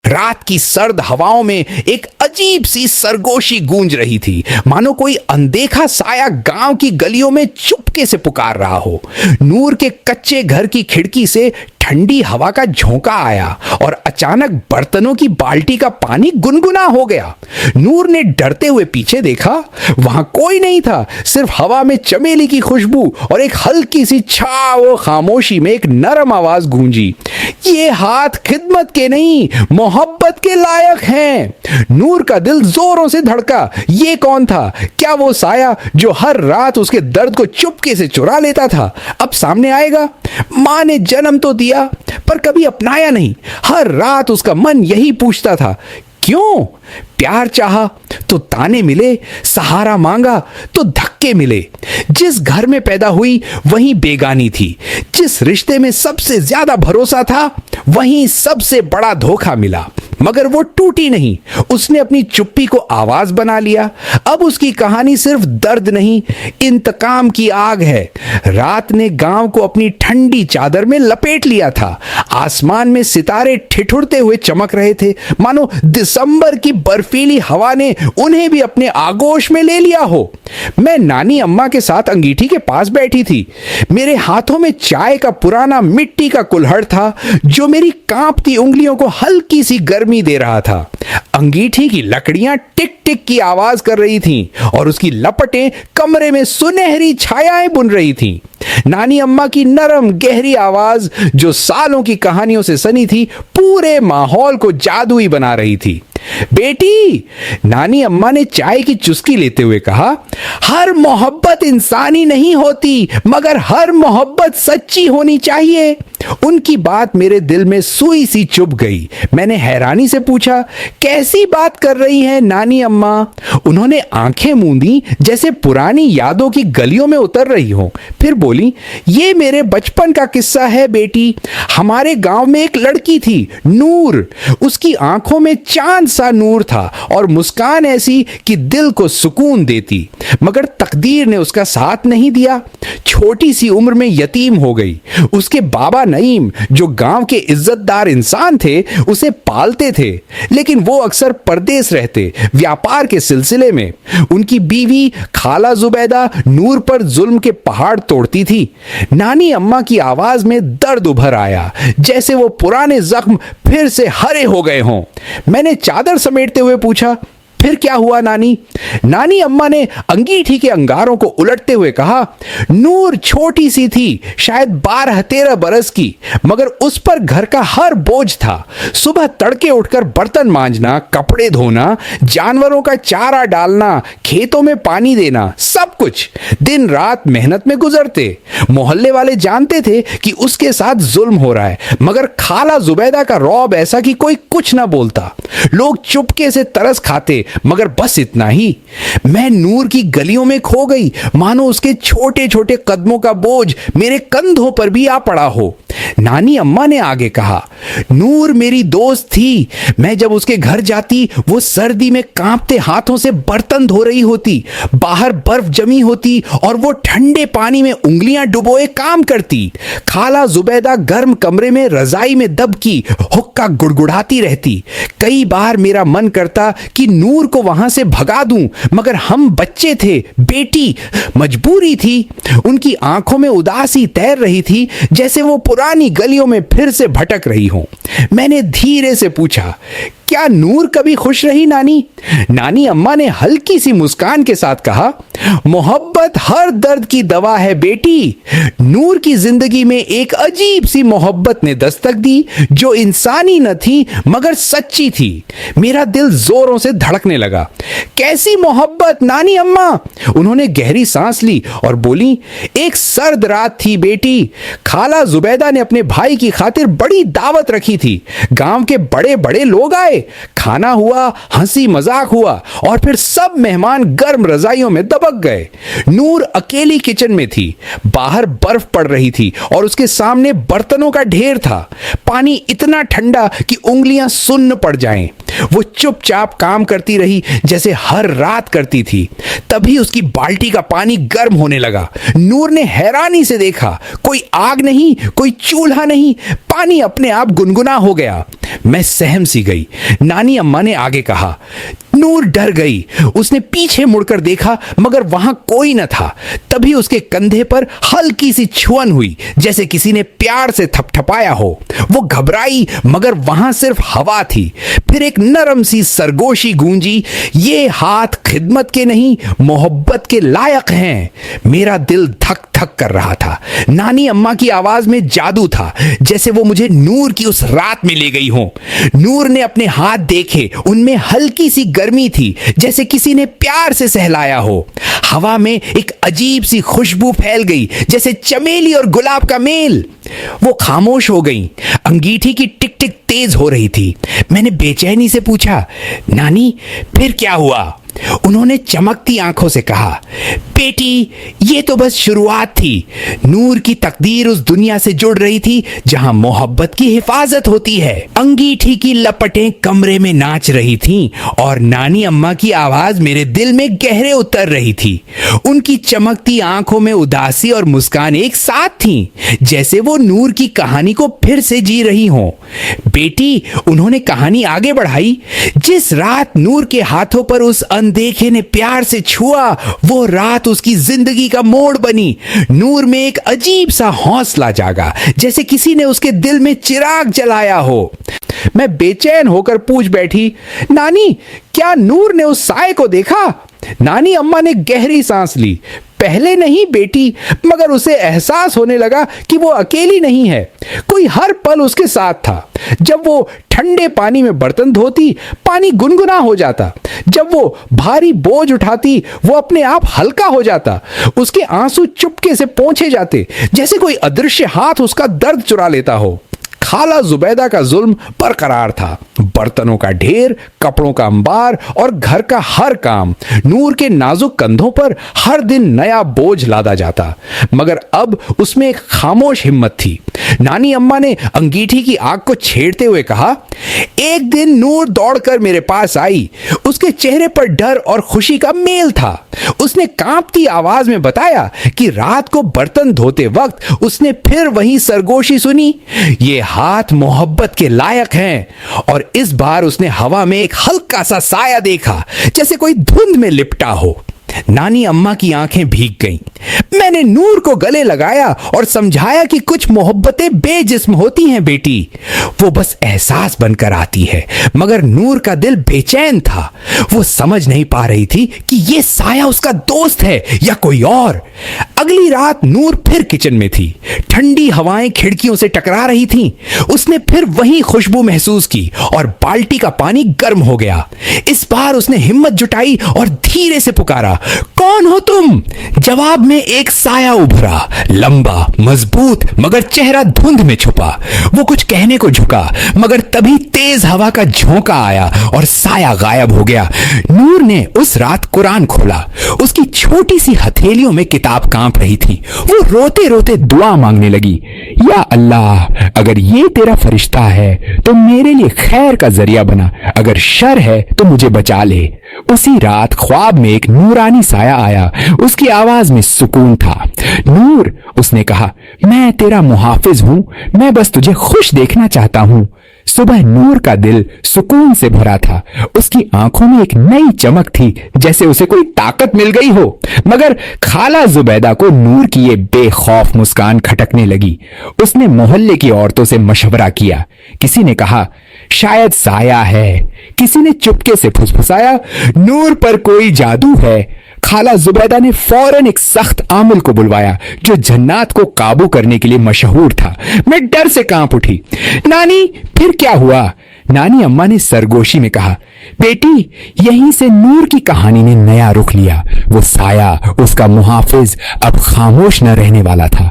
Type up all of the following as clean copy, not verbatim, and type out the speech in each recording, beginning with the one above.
रात की सर्द हवाओं में एक अजीब सी सरगोशी गूंज रही थी, मानो कोई अनदेखा साया गांव की गलियों में चुपके से पुकार रहा हो। नूर के कच्चे घर की खिड़की से ठंडी हवा का झोंका आया और अचानक बर्तनों की बाल्टी का पानी गुनगुना हो गया। नूर ने डरते हुए पीछे देखा, वहां कोई नहीं था, सिर्फ हवा में चमेली की खुशबू और एक हल्की सी छाव खामोशी में एक नरम आवाज गूंजी, ये हाथ खिदमत के नहीं, मोहब्बत के लायक हैं। नूर का दिल जोरों से धड़का। ये कौन था? क्या वो साया जो हर रात उसके दर्द को चुपके से चुरा लेता था अब सामने आएगा? मां ने जन्म तो दिया पर कभी अपनाया नहीं। हर रात उसका मन यही पूछता था, क्यों? प्यार चाहा तो ताने मिले, सहारा मांगा तो धक्के मिले। जिस घर में पैदा हुई वहीं बेगानी थी, जिस रिश्ते में सबसे ज्यादा भरोसा था वहीं सबसे बड़ा धोखा मिला। मगर वो टूटी नहीं, उसने अपनी चुप्पी को आवाज बना लिया। अब उसकी कहानी सिर्फ दर्द नहीं, इंतकाम की आग है। रात ने गांव को अपनी ठंडी चादर में लपेट लिया था। आसमान में सितारे ठिठुरते हुए चमक रहे थे, मानो दिसंबर की बर्फीली हवा ने उन्हें भी अपने आगोश में ले लिया हो। मैं नानी अम्मा के साथ अंगीठी के पास बैठी थी। मेरे हाथों में चाय का पुराना मिट्टी का कुल्हड़ था जो मेरी कांपती उंगलियों को हल्की सी गर्मी दे रहा था। अंगीठी की लकड़ियां टिक टिक की आवाज कर रही थीं और उसकी लपटें कमरे में सुनहरी छायाएं बुन रही थीं। नानी अम्मा की नरम गहरी आवाज जो सालों की कहानियों से सनी थी, पूरे माहौल को जादुई बना रही थी। बेटी, नानी अम्मा ने चाय की चुस्की लेते हुए कहा, हर मोहब्बत इंसानी नहीं होती, मगर हर मोहब्बत सच्ची होनी चाहिए। उनकी बात मेरे दिल में सुई सी चुभ गई। मैंने हैरानी से पूछा, कैसी बात कर रही हैं नानी अम्मा? उन्होंने आंखें मूंदी जैसे पुरानी यादों की गलियों में उतर रही हो। फिर बोली, ये मेरे बचपन का किस्सा है बेटी। हमारे गांव में एक लड़की थी, नूर। उसकी आंखों में चांद सा नूर था और मुस्कान ऐसी कि दिल को सुकून देती। मगर तकदीर ने उसका साथ नहीं दिया। छोटी सी उम्र में यतीम हो गई। उसके बाबा नईम, जो गांव के इज्जतदार इंसान थे, उसे पालते थे, लेकिन वो अक्सर परदेस रहते, व्यापार के सिलसिले में। उनकी बीवी खाला जुबैदा नूर पर जुल्म के पहाड़ तोड़ती थी। नानी अम्मा की आवाज में दर्द उभर आया, जैसे वो पुराने जख्म फिर से हरे हो गए हों। मैंने चादर समेटते हुए पूछा, फिर क्या हुआ नानी? नानी अम्मा ने अंगीठी के अंगारों को उलटते हुए कहा, नूर छोटी सी थी, शायद 12-13 बरस की, मगर उस पर घर का हर बोझ था। सुबह तड़के उठकर बर्तन मांजना, कपड़े धोना, जानवरों का चारा डालना, खेतों में पानी देना, सब कुछ। दिन रात मेहनत में गुजरते। मोहल्ले वाले जानते थे कि उसके साथ जुल्म हो रहा है, मगर खाला जुबैदा का रौब ऐसा कि कोई कुछ ना बोलता। लोग चुपके से तरस खाते, मगर बस इतना ही। मैं नूर की गलियों में खो गई, मानो उसके छोटे छोटे कदमों का बोझ मेरे कंधों पर भी आ पड़ा हो। नानी अम्मा ने आगे कहा, नूर मेरी दोस्त थी। मैं जब उसके घर जाती, वो सर्दी में कांपते हाथों से बर्तन धो रही होती। बाहर बर्फ जमी होती और वो ठंडे पानी में उंगलियां डुबोए काम करती। खाला जुबैदा गर्म कमरे में रजाई में दबकी हुक्का गुड़गुड़ाती रहती। कई बार मेरा मन करता कि नूर को वहां से भगा दूं, मगर हम बच्चे थे बेटी, मजबूरी थी। उनकी आंखों में उदासी तैर रही थी, जैसे वो पुरानी गलियों में फिर से भटक रही हो। मैंने धीरे से पूछा, क्या नूर कभी खुश रही नानी? नानी अम्मा ने हल्की सी मुस्कान के साथ कहा, मोहब्बत हर दर्द की दवा है बेटी। नूर की जिंदगी में एक अजीब सी मोहब्बत ने दस्तक दी, जो इंसानी न थी मगर सच्ची थी। मेरा दिल जोरों से धड़कने लगा। कैसी मोहब्बत नानी अम्मा? उन्होंने गहरी सांस ली और बोली, एक सर्द रात थी बेटी। खाला जुबैदा ने अपने भाई की खातिर बड़ी दावत रखी थी। गांव के बड़े बड़े लोग आए, खाना हुआ, हंसी मजाक हुआ और फिर सब मेहमान गर्म रजाइयों में दबक गए। नूर अकेली किचन में थी। बाहर बर्फ पड़ रही थी और उसके सामने बर्तनों का ढेर था। पानी इतना ठंडा कि उंगलियां सुन्न पड़ जाएं। वो चुपचाप काम करती रही जैसे हर रात करती थी। तभी उसकी बाल्टी का पानी गर्म होने लगा। नूर ने हैरानी से देखा, कोई आग नहीं, कोई चूल्हा नहीं, पानी अपने आप गुनगुना हो गया। मैं सहम सी गई। नानी अम्मा ने आगे कहा। नूर डर गई। उसने पीछे मुड़कर देखा मगर वहां कोई न था। तभी उसके कंधे पर हल्की सी छुअन हुई, जैसे किसी ने प्यार से थपथपाया हो। वो घबराई मगर वहां सिर्फ हवा थी। फिर एक नरम सी सरगोशी गूंजी, ये हाथ खिदमत के नहीं, मोहब्बत के लायक हैं। मेरा दिल धक धक कर रहा था। नानी अम्मा की आवाज में जादू था, जैसे वो मुझे नूर की उस रात में ले गई हो। नूर ने अपने हाथ देखे, उनमें हल्की सी गर्मी थी, जैसे किसी ने प्यार से सहलाया हो। हवा में एक अजीब सी खुशबू फैल गई, जैसे चमेली और गुलाब का मेल। वो खामोश हो गई। अंगीठी की टिक टिक तेज हो रही थी। मैंने बेचैनी से पूछा, नानी फिर क्या हुआ? उन्होंने चमकती आंखों से कहा, बेटी ये तो बस शुरुआत थी। नूर की तकदीर उस दुनिया से जुड़ रही थी जहां मोहब्बत की हिफाजत होती है। अंगीठी की लपटें कमरे में नाच रही थीं और नानी अम्मा की आवाज मेरे दिल में गहरे उतर रही थी। उनकी चमकती आंखों में उदासी और मुस्कान एक साथ थीं, जैसे वो नूर की कहानी को फिर से जी रही हों। बेटी, उन्होंने कहानी आगे बढ़ाई, जिस रात नूर के हाथों पर उस अनदेखे ने प्यार से छुआ, वो रात उसकी जिंदगी का मोड़ बनी। नूर में एक अजीब सा हौसला जागा, जैसे किसी ने उसके दिल में चिराग जलाया हो। मैं बेचैन होकर पूछ बैठी, नानी क्या नूर ने उस साए को देखा? नानी अम्मा ने गहरी सांस ली। पहले नहीं बेटी, मगर उसे एहसास होने लगा कि वो अकेली नहीं है, कोई हर पल उसके साथ था। जब वो ठंडे पानी में बर्तन धोती, पानी गुनगुना हो जाता। जब वो भारी बोझ उठाती, वो अपने आप हल्का हो जाता। उसके आंसू चुपके से पोंछे जाते, जैसे कोई अदृश्य हाथ उसका दर्द चुरा लेता हो। खाला जुबैदा का जुल्म बरकरार था। बर्तनों का ढेर, कपड़ों का अंबार और घर का हर काम। नूर के नाजुक कंधों पर हर दिन नया बोझ लादा जाता, मगर अब उसमें एक खामोश हिम्मत थी। नानी अम्मा ने अंगीठी की आग को छेड़ते हुए कहा, एक दिन नूर दौड़कर मेरे पास आई। उसके चेहरे पर डर और खुशी का मेल था। उसने कांपती आवाज में बताया कि रात को बर्तन धोते वक्त उसने फिर वही सरगोशी सुनी, ये हाथ मोहब्बत के लायक हैं। और इस बार उसने हवा में एक हल्का सा साया देखा, जैसे कोई धुंध में लिपटा हो। नानी अम्मा की आंखें भीग गईं। मैंने नूर को गले लगाया और समझाया कि कुछ मोहब्बतें बेजिस्म होती हैं बेटी, वो बस एहसास बनकर आती है। मगर नूर का दिल बेचैन था। वो समझ नहीं पा रही थी कि ये साया उसका दोस्त है या कोई और। अगली रात नूर फिर किचन में थी। ठंडी हवाएं खिड़कियों से टकरा रही थीं। उसने फिर वही खुशबू महसूस की और बाल्टी का पानी गर्म हो गया। इस बार उसने हिम्मत जुटाई और धीरे से पुकारा, कौन हो तुम? जवाब में एक साया उभरा, लंबा, मजबूत, मगर चेहरा धुंध में छुपा। वो कुछ कहने को झुका, मगर तभी तेज हवा का झोंका आया और साया गायब हो गया। नूर ने उस रात कुरान खोला। उसकी छोटी सी हथेलियों में किताब कांप रही थी। वो रोते रोते दुआ मांगने लगी, या अल्लाह, अगर ये तेरा फरिश्ता है तो मेरे लिए खैर का जरिया बना, अगर शर है तो मुझे बचा ले। उसी रात ख्वाब में एक नूरानी साया आया। उसकी आवाज में सुकून था। नूर, उसने कहा, मैं तेरा मुहाफिज हूं, मैं बस तुझे खुश देखना चाहता हूं। सुबह नूर का दिल सुकून से भरा था। उसकी आंखों में एक नई चमक थी, जैसे उसे कोई ताकत मिल गई हो। मगर खाला जुबैदा को नूर की ये बेखौफ मुस्कान खटकने लगी। उसने मोहल्ले की औरतों से मशवरा किया। किसी ने कहा, शायद साया है। किसी ने चुपके से फुसफुसाया, नूर पर कोई जादू है। खाला जुबैदा ने फौरन एक सख्त आमिल को बुलवाया, जो जन्नात को काबू करने के लिए मशहूर था। मैं डर से कांप उठी। नानी, फिर क्या हुआ? नानी अम्मा ने सरगोशी में कहा, बेटी, यहीं से नूर की कहानी ने नया रुख लिया। वो साया, उसका मुहाफिज, अब खामोश न रहने वाला था।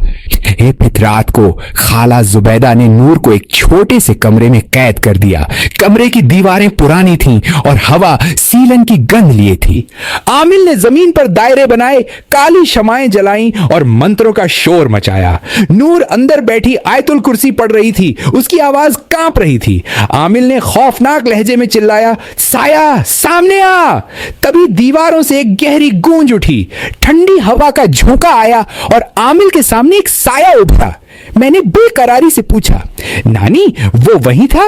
एक रात को खाला जुबैदा ने नूर को एक छोटे से कमरे में कैद कर दिया। कमरे की दीवारें पुरानी थीं और हवा सीलन की गंध लिए थी। आमिल ने जमीन पर दायरे बनाए, काली शमाएं जलाईं और मंत्रों का शोर मचाया। नूर अंदर बैठी आयतुल कुर्सी पढ़ रही थी। उसकी आवाज कांप रही थी। आमिल ने खौफनाक लहजे में चिल्लाया, साया सामने आ। तभी दीवारों से एक गहरी गूंज उठी, ठंडी हवा का झोंका आया और आमिल के सामने एक साया उभरा। मैंने बेकरारी से पूछा, नानी वो वही था?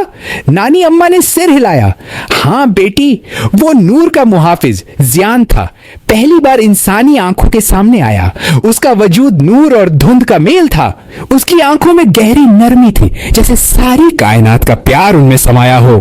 नानी अम्मा ने सिर हिलाया, हाँ बेटी, वो नूर का मुहाफिज जियान था। पहली बार इंसानी आंखों के सामने आया। उसका वजूद नूर और धुंध का मेल था। उसकी आंखों में गहरी नरमी थी, जैसे सारी कायनात का प्यार उनमें समाया हो।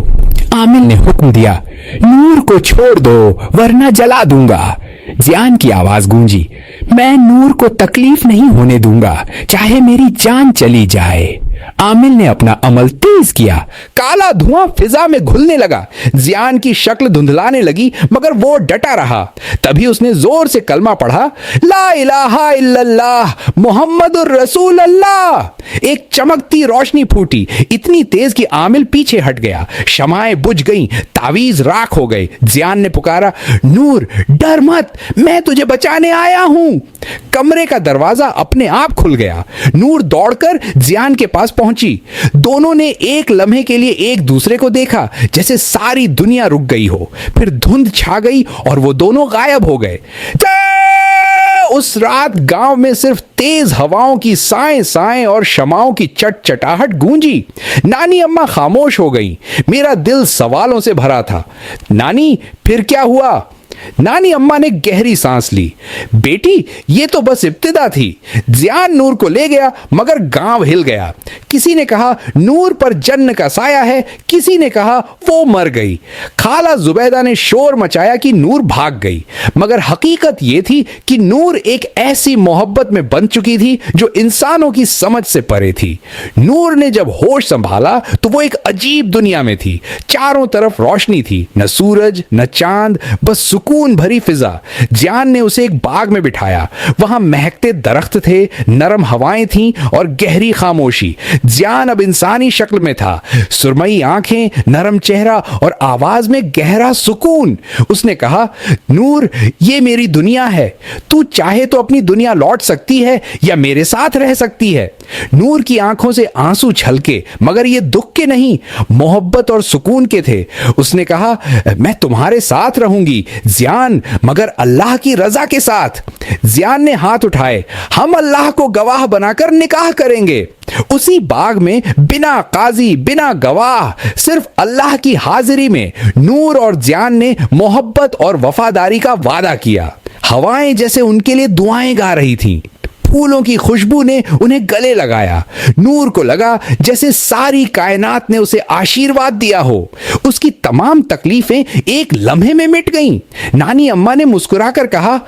आमिल ने हुक्म दिया, नूर को छोड़ दो वरना जला दूंगा। जियान की आवाज गूंजी, मैं नूर को तकलीफ नहीं होने दूंगा, चाहे मेरी जान चली जाए। आमिल ने अपना अमल तेज किया। काला धुआं फिजा में घुलने लगा। जियान की शक्ल धुंधलाने लगी, मगर वो डटा रहा। तभी उसने जोर से कलमा पढ़ा, ला इलाहा इल्लल्लाह मुहम्मदुर रसूल अल्लाह। एक चमकती रोशनी फूटी, इतनी तेज कि आमिल पीछे हट गया। शमाएं बुझ गईं, तावीज राख हो गए। जियान ने पुकारा, नूर डर मत, मैं तुझे बचाने आया हूं। कमरे का दरवाजा अपने आप खुल गया। नूर दौड़कर जियान के पास पहुंची। दोनों ने एक लम्हे के लिए एक दूसरे को देखा, जैसे सारी दुनिया रुक गई हो। फिर धुंध छा गई और वो दोनों गायब हो गए। उस रात गांव में सिर्फ तेज हवाओं की साएं साएं और शमाओं की चटचटाहट गूंजी। नानी अम्मा खामोश हो गई। मेरा दिल सवालों से भरा था। नानी फिर क्या हुआ? नानी अम्मा ने गहरी सांस ली। बेटी, ये तो बस इब्तिदा थी। जियान नूर को ले गया, मगर गांव हिल गया। किसी ने कहा नूर पर जन्न का साया है, किसी ने कहा वो मर गई। खाला जुबैदा ने शोर मचाया कि नूर भाग गई, मगर हकीकत ये थी कि नूर एक ऐसी मोहब्बत में बंध चुकी थी जो इंसानों की समझ से परे थी। नूर ने जब होश संभाला तो वो एक अजीब दुनिया में थी। चारों तरफ रोशनी थी, न सूरज न चांद, बस सुकून भरी फिजा। जियान ने उसे एक बाग में बिठाया। वहां महकते दरख्त थे, नरम हवाएं थीं और गहरी खामोशी। जियान अब इंसानी शक्ल में था, सुरमई आंखें, नरम चेहरा और आवाज में गहरा सुकून। उसने कहा, नूर ये मेरी दुनिया है। तू चाहे तो अपनी दुनिया लौट सकती है या मेरे साथ रह सकती है। नूर की आंखों से आंसू छलके, मगर ये दुख के नहीं, मोहब्बत और सुकून के थे। उसने कहा, मैं तुम्हारे साथ रहूंगी जियान, मगर अल्लाह की रजा के साथ। जियान ने हाथ उठाए, हम अल्लाह को गवाह बनाकर निकाह करेंगे। उसी बाग में बिना काजी बिना गवाह, सिर्फ अल्लाह की हाजिरी में नूर और जियान ने मोहब्बत और वफादारी का वादा किया। हवाएं जैसे उनके लिए दुआएं गा रही थीं। फूलों की खुशबू ने उन्हें गले लगाया। नूर को लगा जैसे सारी कायनात ने उसे आशीर्वाद दिया हो। उसकी तमाम तकलीफें एक लम्हे में मिट गईं। नानी अम्मा ने मुस्कुराकर कहा,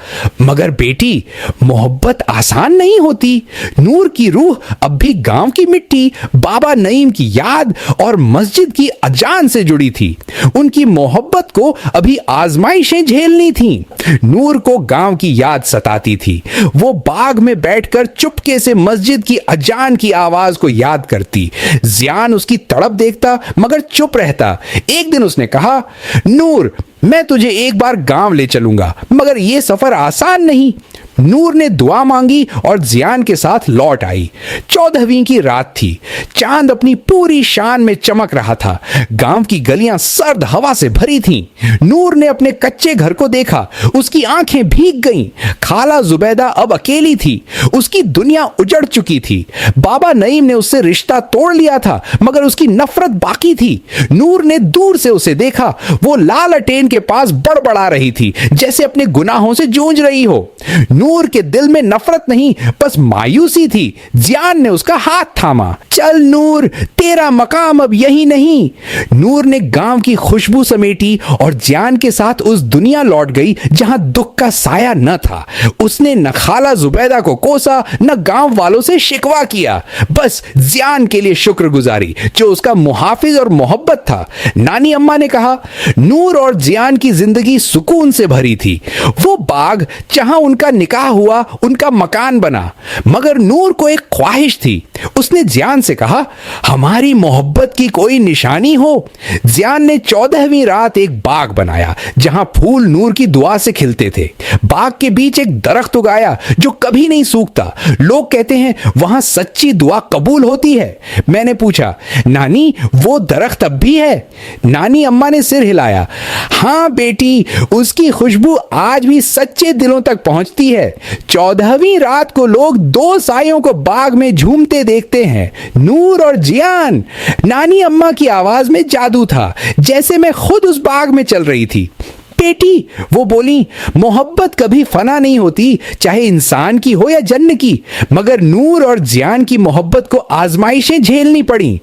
मगर बेटी, मोहब्बत आसान नहीं होती। नूर की रूह अब भी गांव की मिट्टी, बाबा नईम की याद और मस्जिद की अजान से जुड़ी थी। उनकी मोहब्बत को अभी आजमाइशें झेलनी थीं। नूर को गांव की याद सताती थी। वो बाग में बैठकर चुपके से मस्जिद की अजान की आवाज को याद करती। जियान उसकी तड़प देखता, मगर चुप रहता। एक दिन उसने कहा, नूर, मैं तुझे एक बार गांव ले चलूंगा, मगर यह सफर आसान नहीं। नूर ने दुआ मांगी और जियान के साथ लौट आई। 14वीं की रात थी। चांद अपनी पूरी शान में चमक रहा था। गांव की गलियां सर्द हवा से भरी थीं। नूर ने अपने कच्चे घर को देखा। उसकी आंखें भीग गईं। खाला जुबैदा अब अकेली थी। उसकी दुनिया उजड़ चुकी थी। बाबा नईम ने उससे रिश्ता तोड़ लिया था, मगर उसकी नफरत बाकी थी। नूर ने दूर से उसे देखा। वो लाल अटेन के पास बड़बड़ा रही थी, जैसे अपने गुनाहों से जूझ रही हो। नूर के दिल में नफरत नहीं, बस मायूसी थी। जियान ने उसका हाथ थामा। चल नूर, तेरा मकाम अब यही नहीं। नूर ने गांव की खुशबू समेटी और जियान के साथ उस दुनिया लौट गई जहां दुख का साया न था। उसने न खाला जुबैदा को कोसा, न गांव वालों से शिकवा किया। बस जियान के लिए शुक्रगुजारी, जो उसका मुहाफिज और मोहब्बत था। नानी अम्मा ने कहा, नूर और जियान की जिंदगी सुकून से भरी थी। वो बाग जहां उनका निकाह हुआ, उनका मकान बना। मगर नूर को एक ख्वाहिश थी। उसने जियान से कहा, हमारी मोहब्बत की कोई निशानी हो। जियान ने 14वीं रात एक बाग बनाया जहां फूल नूर की दुआ से खिलते थे। बाग के बीच एक दरख्त उगाया जो कभी नहीं सूखता। लोग कहते हैं वहां सच्ची दुआ कबूल होती है। मैंने पूछा, नानी वो दरख्त अब भी है? नानी अम्मा ने सिर हिलाया। हाँ बेटी, उसकी खुशबू आज भी सच्चे दिलों तक पहुंचती है। 14वीं रात को लोग 2 सायों को बाग में झूमते देखते हैं, नूर और जियान। नानी अम्मा की आवाज में जादू था, जैसे मैं खुद उस बाग में चल रही थी। बेटी, वो बोली, मोहब्बत कभी फना नहीं होती, चाहे इंसान की हो या जन्न की। मगर नूर और जियान की मोहब्बत को आजमाइशें झेलनी पड़ी।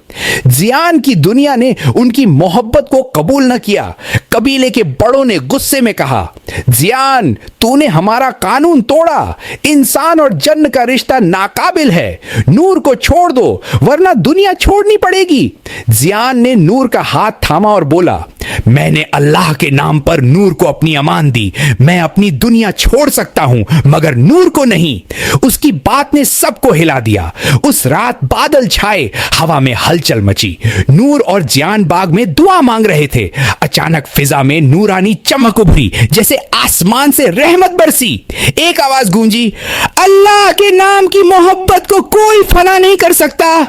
जियान की दुनिया ने उनकी मोहब्बत को कबूल न किया। कबीले के बड़ों ने गुस्से में कहा, जियान, तूने हमारा कानून तोड़ा। इंसान और जन्न का रिश्ता नाकाबिल है। नूर को छोड़ दो, वरना दुनिया छोड़नी पड़ेगी। जियान ने नूर का हाथ थामा और बोला, मैंने अल्लाह के नाम पर नूर को अपनी अमान दी। मैं अपनी दुनिया छोड़ सकता हूं, मगर नूर को नहीं। उसकी बात ने सबको हिला दिया। उस रात बादल छाए, हवा में हलचल मची। नूर और जियान बाग में दुआ मांग रहे थे। अचानक फिजा में नूरानी चमक उभरी, जैसे आसमान से रहमत बरसी। एक आवाज गूंजी, अल्लाह के नाम की मोहब्बत को कोई फना नहीं कर सकता।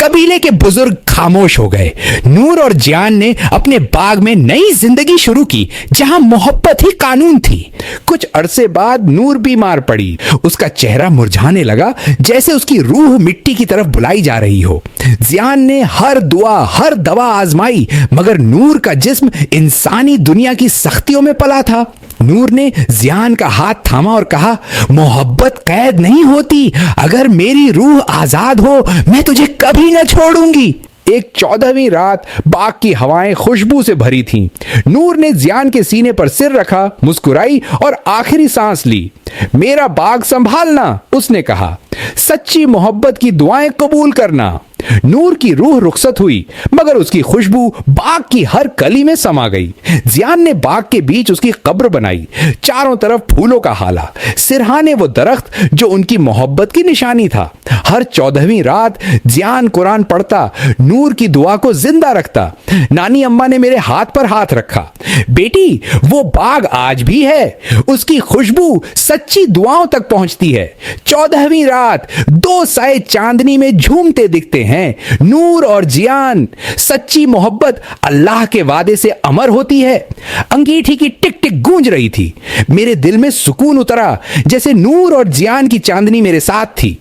कबीले के बुजुर्ग खामोश हो गए। नूर और जियान ने अपने बाग में नई जिंदगी शुरू की, जहां मोहब्बत ही कानून थी। कुछ अरसे बाद नूर बीमार पड़ी। उसका चेहरा मुरझाने लगा, जैसे उसकी रूह मिट्टी की तरफ बुलाई जा रही हो। जियान ने हर दुआ, हर दवा आजमाई, मगर नूर का जिस्म इंसानी दुनिया की सख्तियों में पला था। नूर ने जियान का हाथ थामा और कहा, मोहब्बत कैद नहीं होती। अगर मेरी रूह आजाद हो, मैं तुझे कभी न छोड़ूंगी। एक 14वीं रात बाग की हवाएं खुशबू से भरी थीं। नूर ने जियान के सीने पर सिर रखा, मुस्कुराई और आखिरी सांस ली। मेरा बाग संभालना, उसने कहा। सच्ची मोहब्बत की दुआएं कबूल करना। नूर की रूह रुखसत हुई, मगर उसकी खुशबू बाग की हर कली में समा गई। जियान ने बाग के बीच उसकी कब्र बनाई। चारों तरफ फूलों का हाला, सिरहाने वो दरख्त जो उनकी मोहब्बत की निशानी था। हर 14वीं रात जियान कुरान पढ़ता, नूर की दुआ को जिंदा रखता। नानी अम्मा ने मेरे हाथ पर हाथ रखा। बेटी, वो बाग आज भी है। उसकी खुशबू सच्ची दुआओं तक पहुंचती है। 14वीं रात 2 साए चांदनी में झूमते दिखते हैं। नूर और जियान। सच्ची मोहब्बत अल्लाह के वादे से अमर होती है। अंगीठी की टिक टिक गूंज रही थी। मेरे दिल में सुकून उतरा, जैसे नूर और जियान की चांदनी मेरे साथ थी।